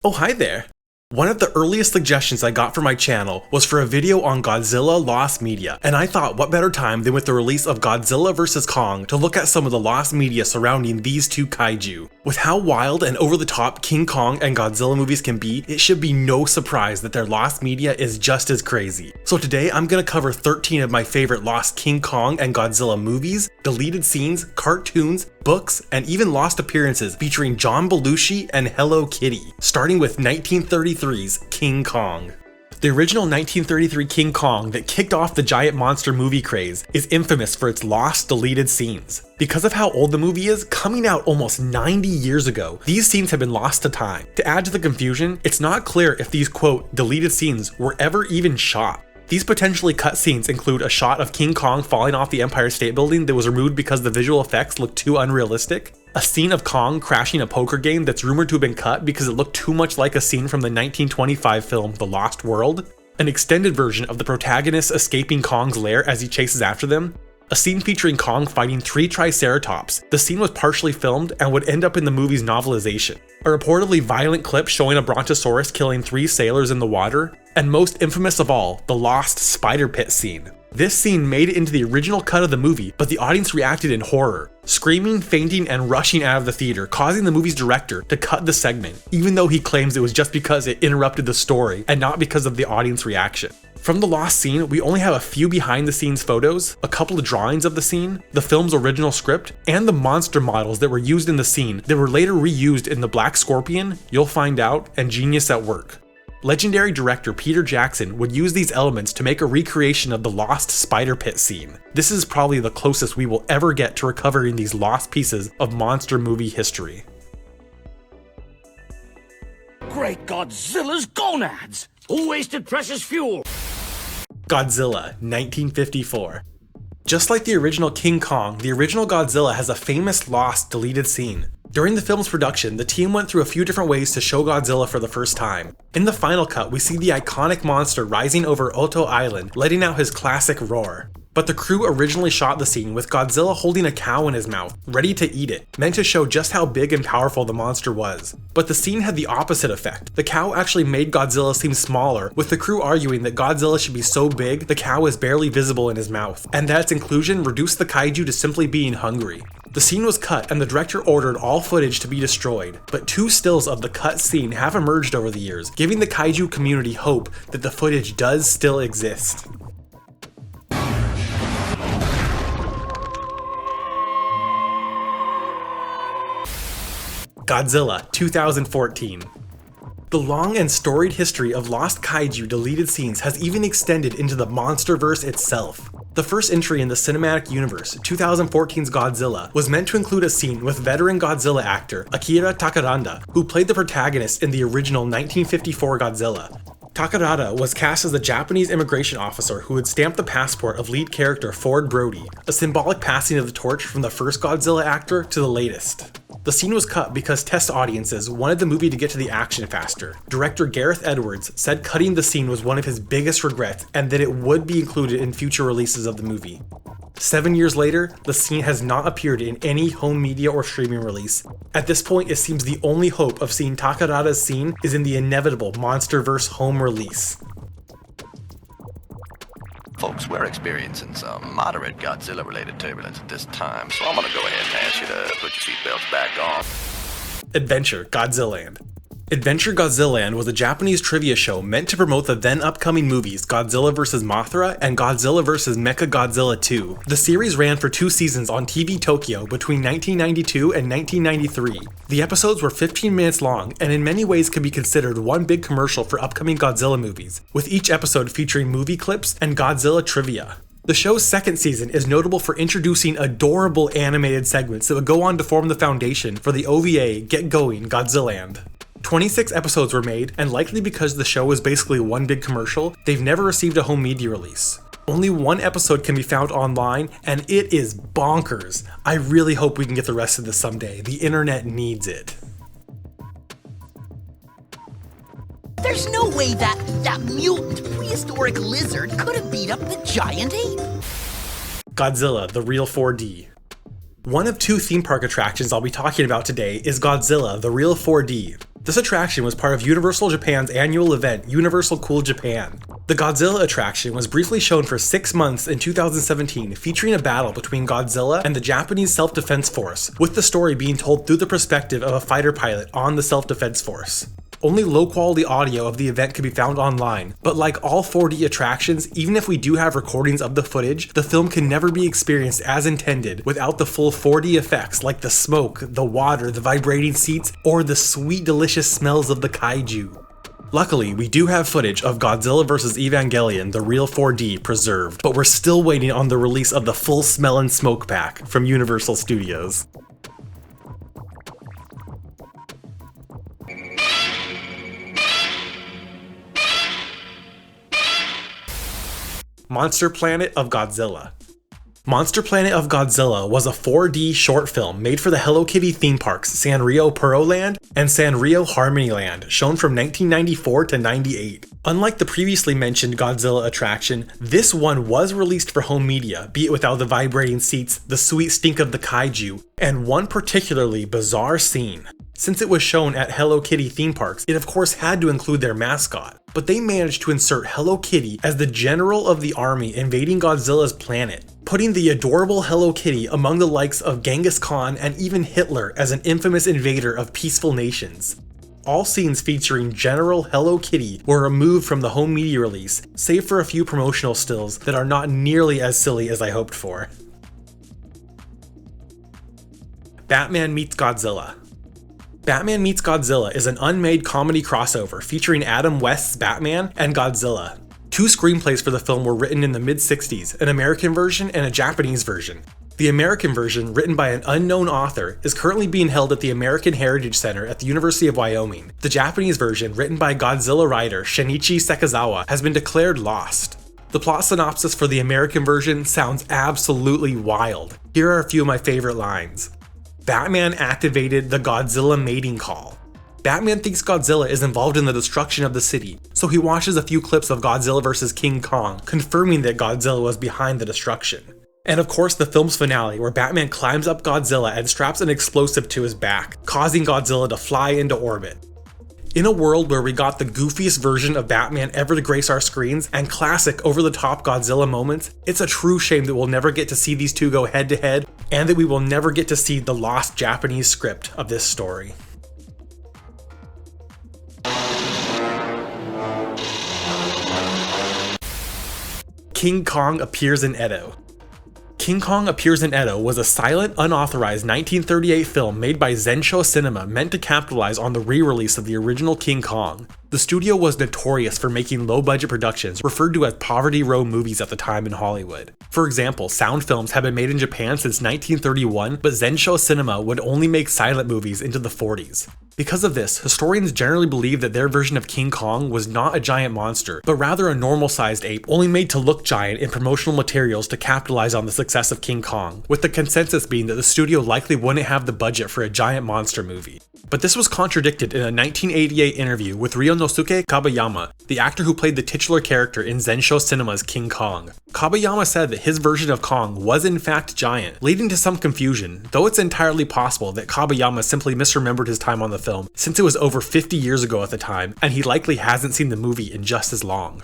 Oh, hi there! One of the earliest suggestions I got for my channel was for a video on Godzilla lost media, and I thought what better time than with the release of Godzilla vs. Kong to look at some of the lost media surrounding these two kaiju. With how wild and over the top King Kong and Godzilla movies can be, it should be no surprise that their lost media is just as crazy. So today I'm gonna cover 13 of my favorite lost King Kong and Godzilla movies, deleted scenes, cartoons, books, and even lost appearances featuring John Belushi and Hello Kitty, starting with 1933's King Kong. The original 1933 King Kong that kicked off the giant monster movie craze is infamous for its lost, deleted scenes. Because of how old the movie is, coming out almost 90 years ago, these scenes have been lost to time. To add to the confusion, it's not clear if these quote, deleted scenes were ever even shot. These potentially cut scenes include a shot of King Kong falling off the Empire State Building that was removed because the visual effects looked too unrealistic, a scene of Kong crashing a poker game that's rumored to have been cut because it looked too much like a scene from the 1925 film The Lost World, an extended version of the protagonist escaping Kong's lair as he chases after them, a scene featuring Kong fighting 3 Triceratops. The scene was partially filmed and would end up in the movie's novelization, a reportedly violent clip showing a brontosaurus killing 3 sailors in the water, and most infamous of all, the lost spider pit scene. This scene made it into the original cut of the movie, but the audience reacted in horror, screaming, fainting, and rushing out of the theater, causing the movie's director to cut the segment, even though he claims it was just because it interrupted the story and not because of the audience reaction. From the lost scene, we only have a few behind-the-scenes photos, a couple of drawings of the scene, the film's original script, and the monster models that were used in the scene that were later reused in The Black Scorpion, You'll Find Out, and Genius at Work. Legendary director Peter Jackson would use these elements to make a recreation of the lost spider pit scene. This is probably the closest we will ever get to recovering these lost pieces of monster movie history. Great Godzilla's gonads! Who wasted precious fuel? Godzilla, 1954. Just like the original King Kong, the original Godzilla has a famous lost, deleted scene. During the film's production, the team went through a few different ways to show Godzilla for the first time. In the final cut, we see the iconic monster rising over Oto Island, letting out his classic roar. But the crew originally shot the scene with Godzilla holding a cow in his mouth, ready to eat it, meant to show just how big and powerful the monster was. But the scene had the opposite effect. The cow actually made Godzilla seem smaller, with the crew arguing that Godzilla should be so big the cow is barely visible in his mouth, and that its inclusion reduced the kaiju to simply being hungry. The scene was cut and the director ordered all footage to be destroyed, but 2 stills of the cut scene have emerged over the years, giving the kaiju community hope that the footage does still exist. Godzilla, 2014. The long and storied history of lost kaiju deleted scenes has even extended into the Monsterverse itself. The first entry in the cinematic universe, 2014's Godzilla, was meant to include a scene with veteran Godzilla actor Akira Takarada, who played the protagonist in the original 1954 Godzilla. Takarada was cast as a Japanese immigration officer who would stamp the passport of lead character Ford Brody, a symbolic passing of the torch from the first Godzilla actor to the latest. The scene was cut because test audiences wanted the movie to get to the action faster. Director Gareth Edwards said cutting the scene was one of his biggest regrets and that it would be included in future releases of the movie. 7 years later, the scene has not appeared in any home media or streaming release. At this point, it seems the only hope of seeing Takarada's scene is in the inevitable Monsterverse home release. Folks, we're experiencing some moderate Godzilla-related turbulence at this time, so I'm gonna go ahead and ask you to put your seatbelts back on. Adventure Godzillaland. Adventure Godzillaland was a Japanese trivia show meant to promote the then upcoming movies Godzilla vs. Mothra and Godzilla vs. Mechagodzilla 2. The series ran for 2 seasons on TV Tokyo between 1992 and 1993. The episodes were 15 minutes long and in many ways could be considered one big commercial for upcoming Godzilla movies, with each episode featuring movie clips and Godzilla trivia. The show's second season is notable for introducing adorable animated segments that would go on to form the foundation for the OVA Get Going Godzillaland. 26 episodes were made, and likely because the show was basically one big commercial, they've never received a home media release. Only 1 episode can be found online, and it is bonkers. I really hope we can get the rest of this someday. The internet needs it. There's no way that mutant prehistoric lizard could have beat up the giant ape. Godzilla, the real 4D. One of 2 theme park attractions I'll be talking about today is Godzilla, the real 4D. This attraction was part of Universal Japan's annual event, Universal Cool Japan. The Godzilla attraction was briefly shown for 6 months in 2017, featuring a battle between Godzilla and the Japanese Self-Defense Force, with the story being told through the perspective of a fighter pilot on the Self-Defense Force. Only low-quality audio of the event can be found online, but like all 4D attractions, even if we do have recordings of the footage, the film can never be experienced as intended without the full 4D effects like the smoke, the water, the vibrating seats, or the sweet delicious smells of the kaiju. Luckily, we do have footage of Godzilla vs. Evangelion, the real 4D, preserved, but we're still waiting on the release of the full smell and smoke pack from Universal Studios. Monster Planet of Godzilla. Monster Planet of Godzilla was a 4D short film made for the Hello Kitty theme parks Sanrio Puro Land and Sanrio Harmony Land, shown from 1994 to 98. Unlike the previously mentioned Godzilla attraction, this one was released for home media, be it without the vibrating seats, the sweet stink of the kaiju, and one particularly bizarre scene. Since it was shown at Hello Kitty theme parks, it of course had to include their mascot, but they managed to insert Hello Kitty as the general of the army invading Godzilla's planet, putting the adorable Hello Kitty among the likes of Genghis Khan and even Hitler as an infamous invader of peaceful nations. All scenes featuring General Hello Kitty were removed from the home media release, save for a few promotional stills that are not nearly as silly as I hoped for. Batman meets Godzilla. Batman Meets Godzilla is an unmade comedy crossover featuring Adam West's Batman and Godzilla. 2 screenplays for the film were written in the mid-60s, an American version and a Japanese version. The American version, written by an unknown author, is currently being held at the American Heritage Center at the University of Wyoming. The Japanese version, written by Godzilla writer Shinichi Sekizawa, has been declared lost. The plot synopsis for the American version sounds absolutely wild. Here are a few of my favorite lines. Batman activated the Godzilla mating call. Batman thinks Godzilla is involved in the destruction of the city, so he watches a few clips of Godzilla vs. King Kong, confirming that Godzilla was behind the destruction. And of course the film's finale, where Batman climbs up Godzilla and straps an explosive to his back, causing Godzilla to fly into orbit. In a world where we got the goofiest version of Batman ever to grace our screens and classic over-the-top Godzilla moments, it's a true shame that we'll never get to see these two go head-to-head, and that we will never get to see the lost Japanese script of this story. King Kong appears in Edo. King Kong Appears in Edo was a silent, unauthorized 1938 film made by Zensho Cinema meant to capitalize on the re-release of the original King Kong. The studio was notorious for making low-budget productions referred to as Poverty Row movies at the time in Hollywood. For example, sound films had been made in Japan since 1931, but Zensho Cinema would only make silent movies into the 40s. Because of this, historians generally believe that their version of King Kong was not a giant monster, but rather a normal-sized ape only made to look giant in promotional materials to capitalize on the success of King Kong, with the consensus being that the studio likely wouldn't have the budget for a giant monster movie. But this was contradicted in a 1988 interview with Ryonosuke Kabayama, the actor who played the titular character in Zensho Cinema's King Kong. Kabayama said that his version of Kong was in fact giant, leading to some confusion, though it's entirely possible that Kabayama simply misremembered his time on the film, since it was over 50 years ago at the time, and he likely hasn't seen the movie in just as long.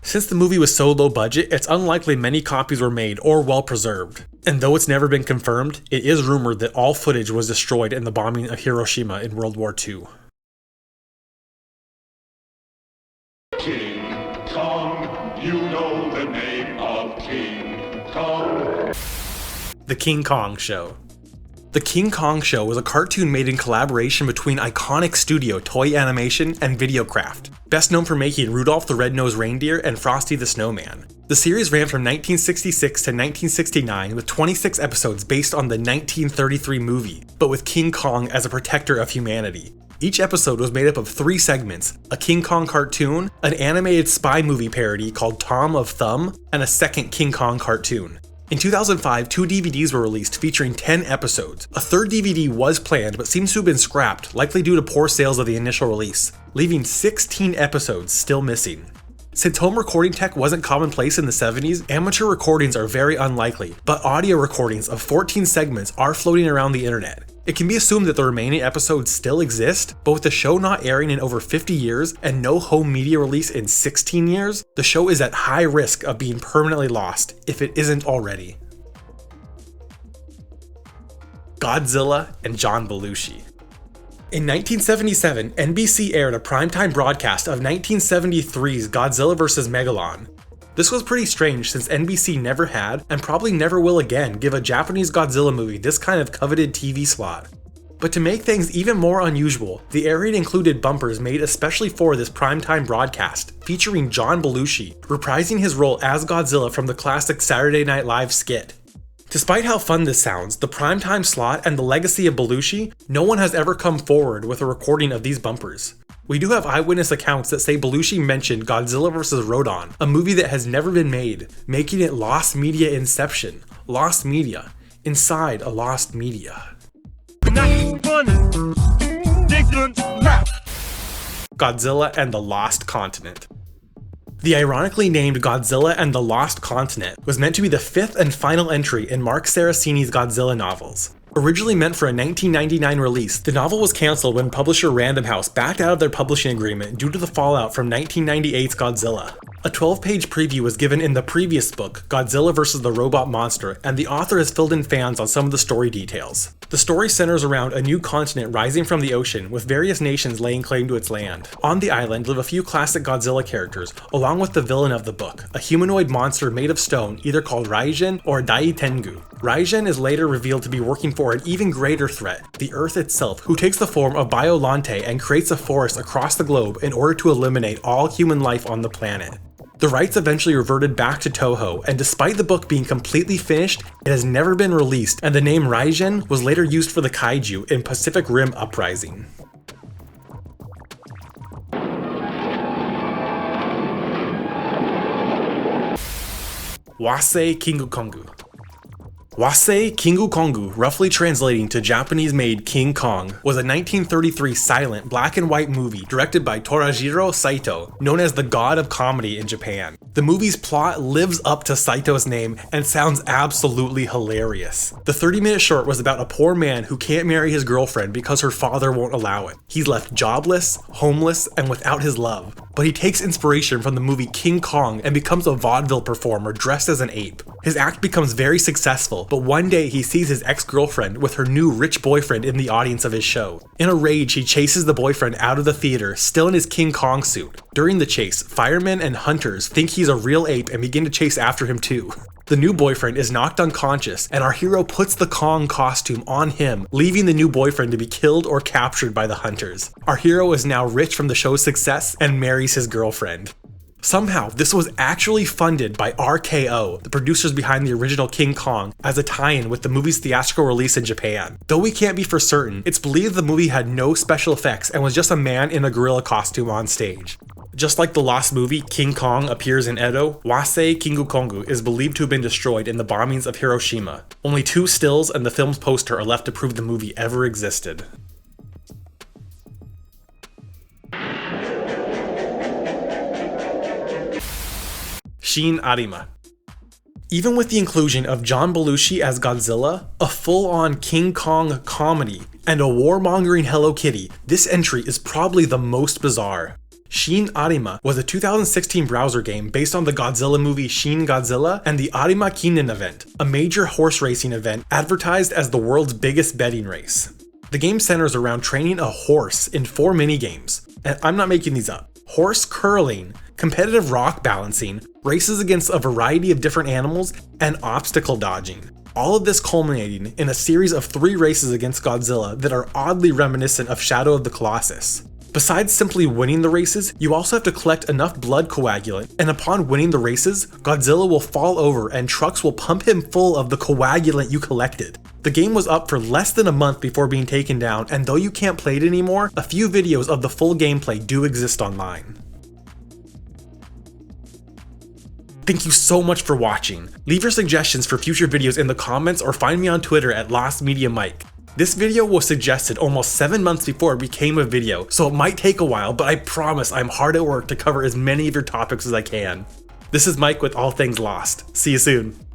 Since the movie was so low budget, it's unlikely many copies were made or well preserved. And though it's never been confirmed, it is rumored that all footage was destroyed in the bombing of Hiroshima in World War II. King Kong, you know the name of King Kong. The King Kong Show. The King Kong Show was a cartoon made in collaboration between iconic studio Toei Animation and Videocraft, best known for making Rudolph the Red-Nosed Reindeer and Frosty the Snowman. The series ran from 1966 to 1969 with 26 episodes based on the 1933 movie, but with King Kong as a protector of humanity. Each episode was made up of 3 segments: a King Kong cartoon, an animated spy movie parody called Tom of Thumb, and a second King Kong cartoon. In 2005, 2 DVDs were released featuring 10 episodes. A third DVD was planned but seems to have been scrapped, likely due to poor sales of the initial release, leaving 16 episodes still missing. Since home recording tech wasn't commonplace in the 70s, amateur recordings are very unlikely, but audio recordings of 14 segments are floating around the internet. It can be assumed that the remaining episodes still exist, but with the show not airing in over 50 years and no home media release in 16 years, the show is at high risk of being permanently lost, if it isn't already. Godzilla and John Belushi. In 1977, NBC aired a primetime broadcast of 1973's Godzilla vs. Megalon. This was pretty strange since NBC never had, and probably never will again, give a Japanese Godzilla movie this kind of coveted TV slot. But to make things even more unusual, the airing included bumpers made especially for this primetime broadcast, featuring John Belushi, reprising his role as Godzilla from the classic Saturday Night Live skit. Despite how fun this sounds, the primetime slot and the legacy of Belushi, no one has ever come forward with a recording of these bumpers. We do have eyewitness accounts that say Belushi mentioned Godzilla vs. Rodan, a movie that has never been made, making it lost media inception. Lost media. Inside a lost media. Godzilla and the Lost Continent. The ironically named Godzilla and the Lost Continent was meant to be the fifth and final entry in Mark Saraceni's Godzilla novels. Originally meant for a 1999 release, the novel was cancelled when publisher Random House backed out of their publishing agreement due to the fallout from 1998's Godzilla. A 12-page preview was given in the previous book, Godzilla vs. the Robot Monster, and the author has filled in fans on some of the story details. The story centers around a new continent rising from the ocean, with various nations laying claim to its land. On the island live a few classic Godzilla characters, along with the villain of the book, a humanoid monster made of stone either called Raijin or Dai Tengu. Raijin is later revealed to be working for an even greater threat, the Earth itself, who takes the form of Biolante and creates a forest across the globe in order to eliminate all human life on the planet. The rights eventually reverted back to Toho, and despite the book being completely finished, it has never been released, and the name Raijin was later used for the Kaiju in Pacific Rim Uprising. Wasei King Kongu. Wasei King Kongu, roughly translating to Japanese-made King Kong, was a 1933 silent black and white movie directed by Torajiro Saito, known as the God of Comedy in Japan. The movie's plot lives up to Saito's name and sounds absolutely hilarious. The 30-minute short was about a poor man who can't marry his girlfriend because her father won't allow it. He's left jobless, homeless, and without his love. But he takes inspiration from the movie King Kong and becomes a vaudeville performer dressed as an ape. His act becomes very successful, but one day he sees his ex-girlfriend with her new rich boyfriend in the audience of his show. In a rage, he chases the boyfriend out of the theater, still in his King Kong suit. During the chase, firemen and hunters think he's a real ape and begin to chase after him too. The new boyfriend is knocked unconscious, and our hero puts the Kong costume on him, leaving the new boyfriend to be killed or captured by the hunters. Our hero is now rich from the show's success and marries his girlfriend. Somehow, this was actually funded by RKO, the producers behind the original King Kong, as a tie-in with the movie's theatrical release in Japan. Though we can't be for certain, it's believed the movie had no special effects and was just a man in a gorilla costume on stage. Just like the lost movie King Kong appears in Edo, Wasei King Kongu is believed to have been destroyed in the bombings of Hiroshima. Only 2 stills and the film's poster are left to prove the movie ever existed. Shin Arima. Even with the inclusion of John Belushi as Godzilla, a full-on King Kong comedy, and a warmongering Hello Kitty, this entry is probably the most bizarre. Shin Arima was a 2016 browser game based on the Godzilla movie Shin Godzilla and the Arima Kinen event, a major horse racing event advertised as the world's biggest betting race. The game centers around training a horse in 4 minigames, and I'm not making these up. Horse curling, competitive rock balancing, races against a variety of different animals, and obstacle dodging. All of this culminating in a series of 3 races against Godzilla that are oddly reminiscent of Shadow of the Colossus. Besides simply winning the races, you also have to collect enough blood coagulant, and upon winning the races, Godzilla will fall over and trucks will pump him full of the coagulant you collected. The game was up for less than a month before being taken down, and though you can't play it anymore, a few videos of the full gameplay do exist online. Thank you so much for watching. Leave your suggestions for future videos in the comments or find me on Twitter at LostMediaMike. This video was suggested almost 7 months before it became a video, so it might take a while, but I promise I'm hard at work to cover as many of your topics as I can. This is Mike with All Things Lost. See you soon.